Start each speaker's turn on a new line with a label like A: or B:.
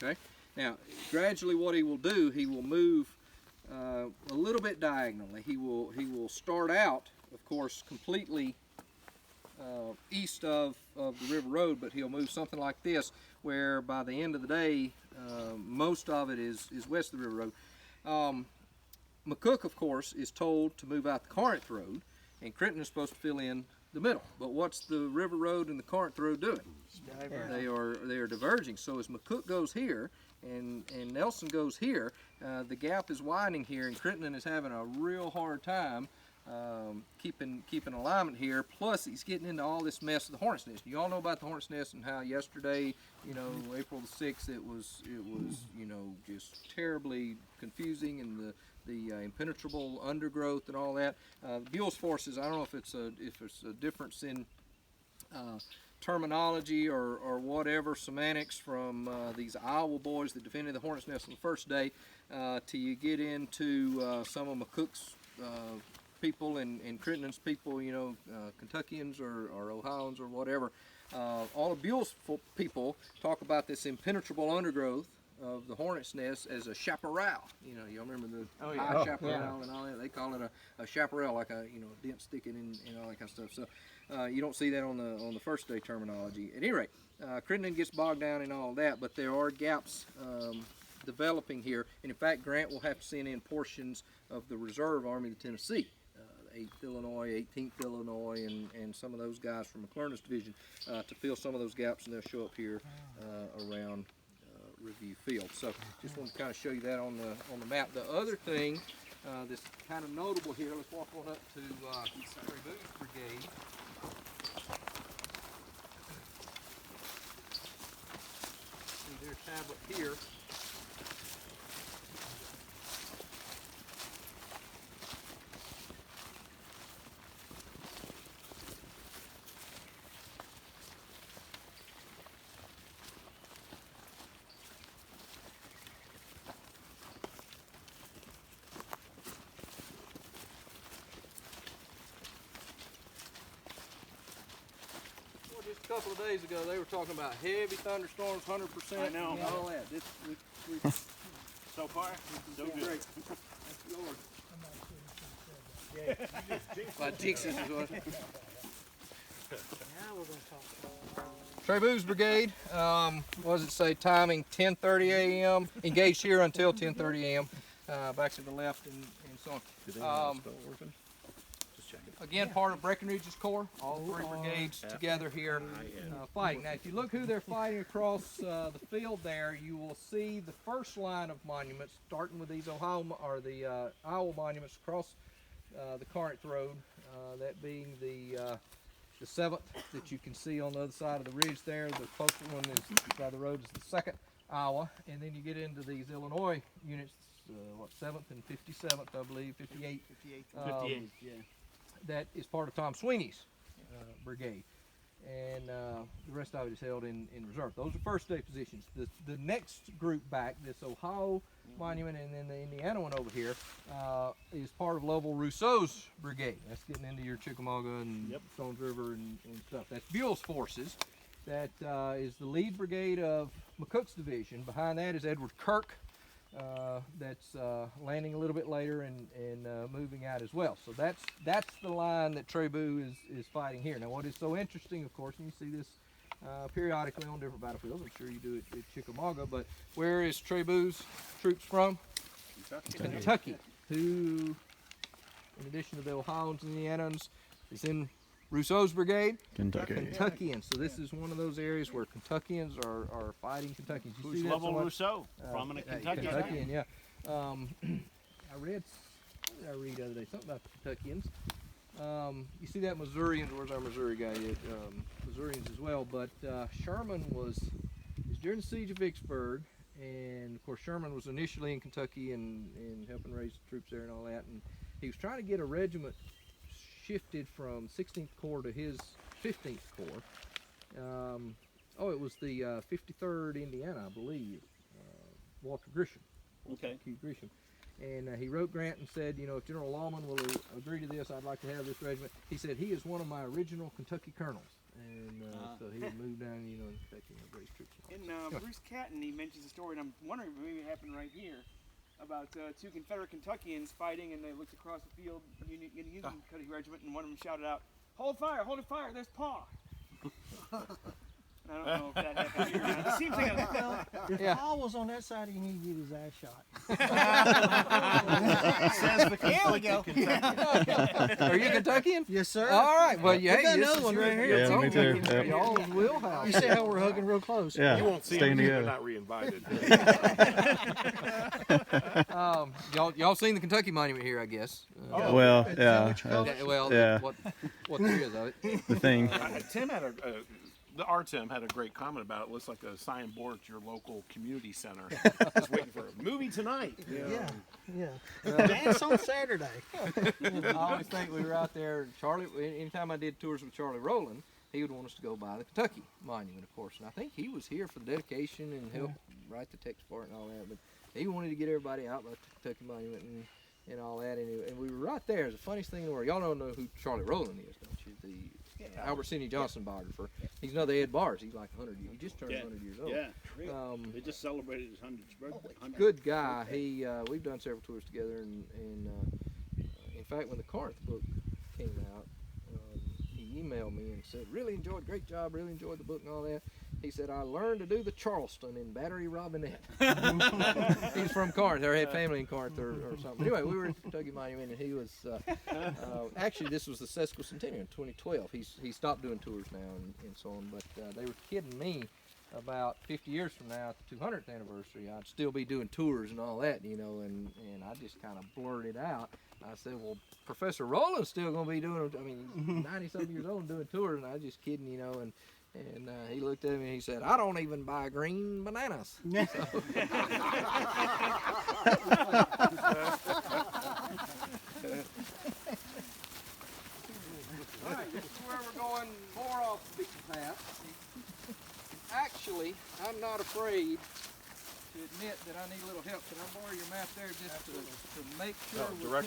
A: Okay. Now, gradually, what he will do, he will move a little bit diagonally. He will start out, of course, completely east of the river road, but he'll move something like this, where by the end of the day, most of it is west of the river road. McCook, of course, is told to move out the Corinth Road, and Crinton is supposed to fill in the middle. But what's the river road and the Corinth Road doing? They are diverging. So as McCook goes here and Nelson goes here, the gap is widening here, and Crinton is having a real hard time keeping alignment here. Plus, he's getting into all this mess of the Hornet's Nest. You all know about the Hornet's Nest and how yesterday, April the 6th, it was just terribly confusing, and the impenetrable undergrowth and all that. Buell's forces, I don't know if it's a difference in terminology or whatever, semantics from these Iowa boys that defended the Hornet's Nest on the first day, till you get into some of McCook's people and Crittenden's people, Kentuckians or Ohioans or whatever. All of Buell's people talk about this impenetrable undergrowth of the Hornet's Nest as a chaparral. You remember the high chaparral and all that. They call it a chaparral, like a dent sticking in all that kind of stuff. So you don't see that on the first day terminology. At any rate, Crittenden gets bogged down in all that, but there are gaps developing here, and in fact, Grant will have to send in portions of the Reserve Army of Tennessee. 8th Illinois, 18th Illinois, and some of those guys from McClernand's division to fill some of those gaps, and they'll show up here around Review Field. So just want to kind of show you that on the map. The other thing that's kind of notable here, let's walk on up to Trey Booth's brigade. See their tablet here. Just a couple of days ago, they were talking about heavy thunderstorms, 100%, and all that.
B: So far, so good.
A: Great. That's yours. By Dixon is what.
C: Now we're going to talk.
A: Trey Booth's brigade, what does it say, timing 10:30 a.m., engaged here until 10:30 a.m., back to the left and so on. Again, part of Breckinridge's Corps, all three brigades together here fighting. Now, if you look who they're fighting across the field there, you will see the first line of monuments, starting with these Iowa monuments across the Corinth Road, that being the 7th that you can see on the other side of the ridge there. The closer one by the road is the 2nd Iowa, and then you get into these Illinois units, 7th and 57th, I believe, 58.
B: 58, yeah.
A: That is part of Tom Sweeney's brigade, and the rest of it is held in reserve. Those are first day positions. The next group back, this Ohio monument and then the Indiana one over here, is part of Lovell Rousseau's brigade. That's getting into your Chickamauga and Stones River and stuff. That's Buell's forces. That is the lead brigade of McCook's division. Behind that is Edward Kirk. That's landing a little bit later and moving out as well. So that's the line that Trey Booth is fighting here. Now, what is so interesting, of course, and you see this periodically on different battlefields. I'm sure you do it at Chickamauga, but where is Trey Booth's troops from? Kentucky. Who, in addition to the Ohioans and the Indianans, is in Rousseau's brigade? Kentuckians. So this is one of those areas where Kentuckians are fighting Kentuckians.
B: Who's Lovell Rousseau? Prominent Kentuckian.
A: Kentuckian, yeah. What did I read the other day? Something about the Kentuckians. You see that Missourians. Where's our Missouri guy yet? Missourians as well. But Sherman was during the siege of Vicksburg, and of course Sherman was initially in Kentucky and helping raise the troops there and all that. And he was trying to get a regiment shifted from 16th Corps to his 15th Corps. It was the 53rd Indiana, I believe. Walter Grisham.
B: Okay.
A: Grisham. And he wrote Grant and said, if General Lawman will agree to this, I'd like to have this regiment. He said, he is one of my original Kentucky colonels. and so he would move down, you know, and take him a great trip.
C: And Bruce Catton, he mentions a story, and I'm wondering if maybe it happened right here, about two Confederate Kentuckians fighting, and they looked across the field, Union Kentucky Regiment, and one of them shouted out, "Hold fire, there's Pa!" I don't know if that happened here or not. It seems like a...
D: If Paul was on that side, he need to get his ass shot.
B: Says the
C: Here we go.
B: Kentucky.
A: Are you Kentuckian?
D: Yes, sir.
A: All right. Well, yeah,
D: got
A: this
D: another
A: is
D: one right here.
A: it's
E: Yeah, me
A: on
E: too.
A: Kentucky.
E: Yep.
A: Y'all's wheelhouse.
D: You see how we're hugging real close.
E: Yeah,
F: You won't see
E: staying
F: them. You're
E: together.
F: not re-invited.
A: Y'all seen the Kentucky Monument here, I guess.
E: Well, yeah,
A: Well,
E: yeah.
A: what there is of it?
E: the thing.
F: Tim had our Tim had a great comment about it. It looks like a signboard at your local community center. Just waiting for a movie tonight.
D: Yeah. Dance on Saturday.
A: I always think we were out there. Charlie, anytime I did tours with Charlie Rowland, he would want us to go by the Kentucky Monument, of course. And I think he was here for the dedication and helped write the text for it and all that. But he wanted to get everybody out by the Kentucky Monument and all that. And we were right there. It's the funniest thing in the world. Y'all don't know who Charlie Rowland is, don't you? The Albert Sidney Johnson biographer. He's another Ed Bars. He's like 100 years. He just turned 100 years old.
B: Yeah. They just celebrated his 100th birthday.
A: Good guy. He we've done several tours together, and in fact, when the Corinth book came out, he emailed me and said, "Really enjoyed, great job. Really enjoyed the book and all that." He said, "I learned to do the Charleston in Battery Robinette." He's from Corinth, or had family in Corinth, or something. Anyway, we were at the Kentucky Monument, and he was actually, this was the sesquicentennial in 2012. He stopped doing tours now and so on, but they were kidding me about 50 years from now at the 200th anniversary I'd still be doing tours and all that, you know, and I just kind of blurted out. I said, "Well, Professor Rowland's still going to be doing, I mean, he's 90-something years old and doing tours," and I was just kidding, you know, and he looked at me and he said, "I don't even buy green bananas." So. All right, this is where we're going more off the beaten path. Actually, I'm not afraid to admit that I need a little help. Can I borrow your map there just to make sure we're